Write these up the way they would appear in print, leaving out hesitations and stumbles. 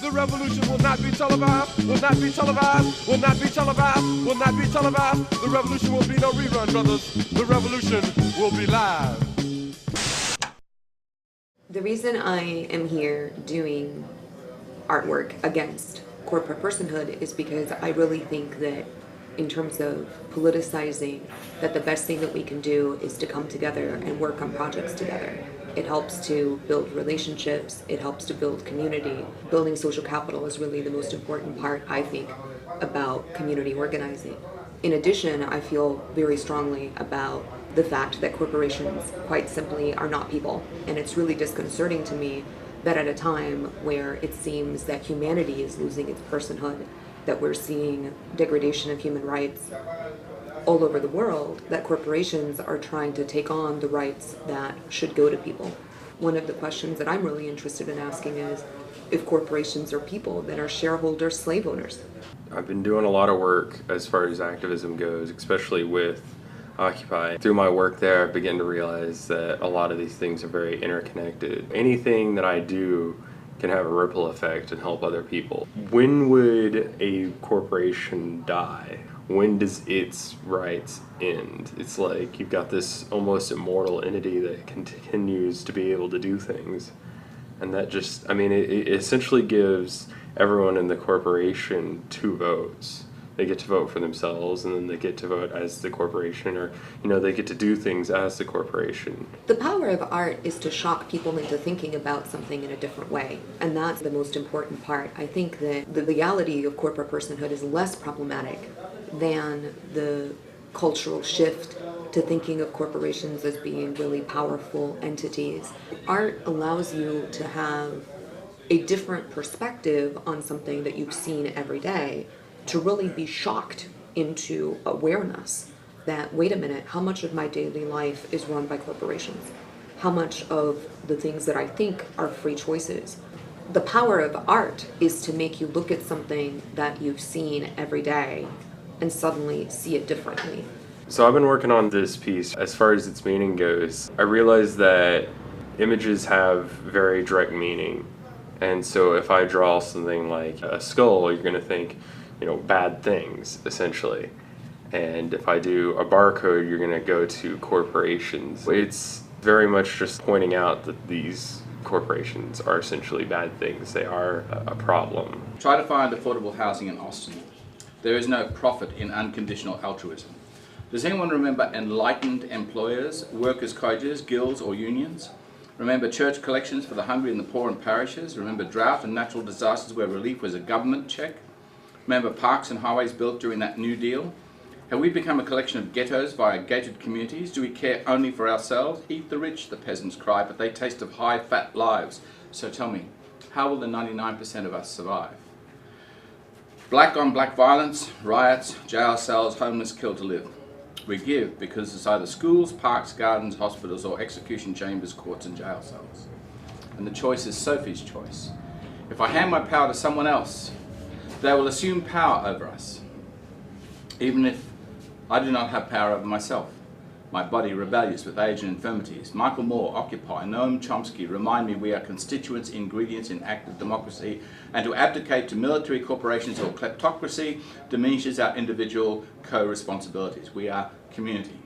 The revolution will not be televised, will not be televised, will not be televised, will not be televised. The revolution will be no rerun, brothers. The revolution will be live. The reason I am here doing artwork against corporate personhood is because I really think that in terms of politicizing, that the best thing that we can do is to come together and work on projects together. It helps to build relationships, it helps to build community. Building social capital is really the most important part, I think, about community organizing. In addition, I feel very strongly about the fact that corporations, quite simply, are not people. And it's really disconcerting to me that at a time where it seems that humanity is losing its personhood, that we're seeing degradation of human rights all over the world, that corporations are trying to take on the rights that should go to people. One of the questions that I'm really interested in asking is if corporations are people, then are shareholders slave owners? I've been doing a lot of work as far as activism goes, especially with Occupy. Through my work there, I've begun to realize that a lot of these things are very interconnected. Anything that I do can have a ripple effect and help other people. When would a corporation die? When does its rights end? It's like you've got this almost immortal entity that continues to be able to do things. And that just, I mean, it essentially gives everyone in the corporation 2 votes. They get to vote for themselves, and then they get to vote as the corporation, or, you know, they get to do things as the corporation. The power of art is to shock people into thinking about something in a different way, and that's the most important part. I think that the reality of corporate personhood is less problematic than the cultural shift to thinking of corporations as being really powerful entities. Art allows you to have a different perspective on something that you've seen every day, to really be shocked into awareness that, wait a minute, how much of my daily life is run by corporations? How much of the things that I think are free choices? The power of art is to make you look at something that you've seen every day and suddenly see it differently. So I've been working on this piece. As far as its meaning goes, I realized that images have very direct meaning. And so if I draw something like a skull, you're going to think, you know, bad things, essentially. And if I do a barcode, you're going to go to corporations. It's very much just pointing out that these corporations are essentially bad things. They are a problem. Try to find affordable housing in Austin. There is no profit in unconditional altruism. Does anyone remember enlightened employers, workers' cottages, guilds or unions? Remember church collections for the hungry and the poor in parishes? Remember drought and natural disasters where relief was a government check? Remember parks and highways built during that New Deal? Have we become a collection of ghettos via gated communities? Do we care only for ourselves? Eat the rich, the peasants cry, but they taste of high fat lives. So tell me, how will the 99% of us survive? Black on black violence, riots, jail cells, homeless, killed to live. We give because it's either schools, parks, gardens, hospitals, or execution chambers, courts and jail cells. And the choice is Sophie's choice. If I hand my power to someone else, they will assume power over us, even if I do not have power over myself. My body rebellious with age and infirmities. Michael Moore, Occupy, Noam Chomsky remind me we are constituents, ingredients in active democracy, and to abdicate to military corporations or kleptocracy diminishes our individual co-responsibilities. We are community.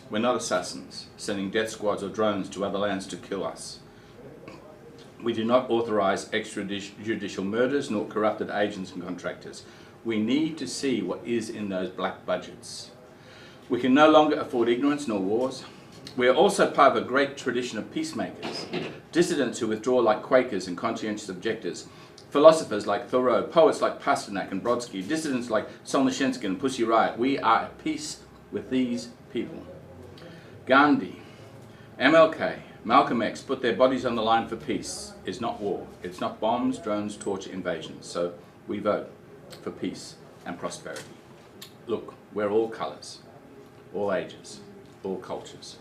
We're not assassins, sending death squads or drones to other lands to kill us. We do not authorize extrajudicial murders nor corrupted agents and contractors. We need to see what is in those black budgets. We can no longer afford ignorance nor wars. We are also part of a great tradition of peacemakers, dissidents who withdraw like Quakers and conscientious objectors, philosophers like Thoreau, poets like Pasternak and Brodsky, dissidents like Solzhenitsyn and Pussy Riot. We are at peace with these people. Gandhi, MLK, Malcolm X put their bodies on the line for peace. It's not war. It's not bombs, drones, torture, invasions. So we vote for peace and prosperity. Look, we're all colours, all ages, all cultures.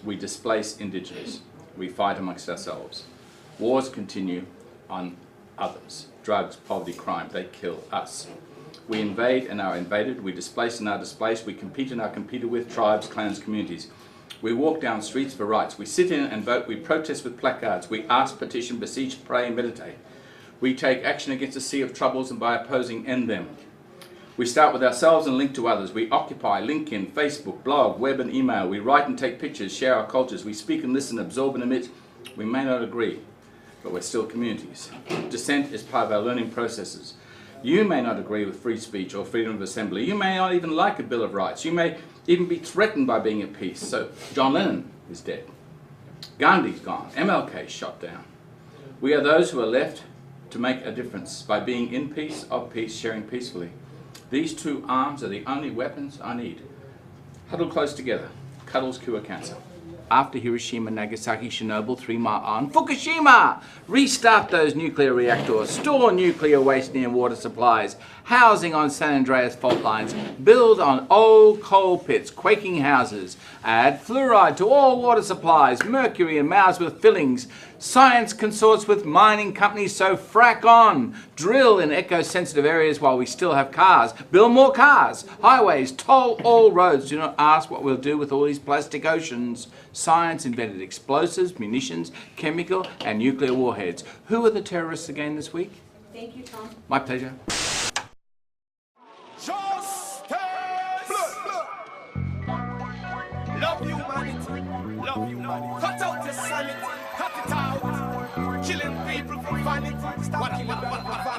We displace indigenous. We fight amongst ourselves. Wars continue on others. Drugs, poverty, crime, they kill us. We invade and are invaded. We displace and are displaced. We compete and are competed with, tribes, clans, communities. We walk down streets for rights. We sit in and vote. We protest with placards. We ask, petition, beseech, pray, and meditate. We take action against a sea of troubles and by opposing end them. We start with ourselves and link to others. We occupy LinkedIn, Facebook, blog, web and email. We write and take pictures, share our cultures. We speak and listen, absorb and emit. We may not agree, but we're still communities. Dissent is part of our learning processes. You may not agree with free speech or freedom of assembly. You may not even like a Bill of Rights. You may even be threatened by being at peace. So John Lennon is dead. Gandhi's gone. MLK shot down. We are those who are left to make a difference by being in peace, of peace, sharing peacefully. These two arms are the only weapons I need. Huddle close together. Cuddles cure cancer. After Hiroshima, Nagasaki, Chernobyl, 3 Mile Island, Fukushima! Restart those nuclear reactors, store nuclear waste near water supplies, housing on San Andreas fault lines, build on old coal pits, quaking houses, add fluoride to all water supplies, mercury in mouths with fillings. Science consorts with mining companies, so frack on. Drill in eco-sensitive areas while we still have cars. Build more cars, highways, toll all roads. Do not ask what we'll do with all these plastic oceans. Science invented explosives, munitions, chemical and nuclear warheads. Who are the terrorists again this week? Thank you, Tom. My pleasure. Justice! Blood. Love humanity. Love humanity. Cut out your sanity. Cut it out. Killing people for vanity. Stop killing them for vanity.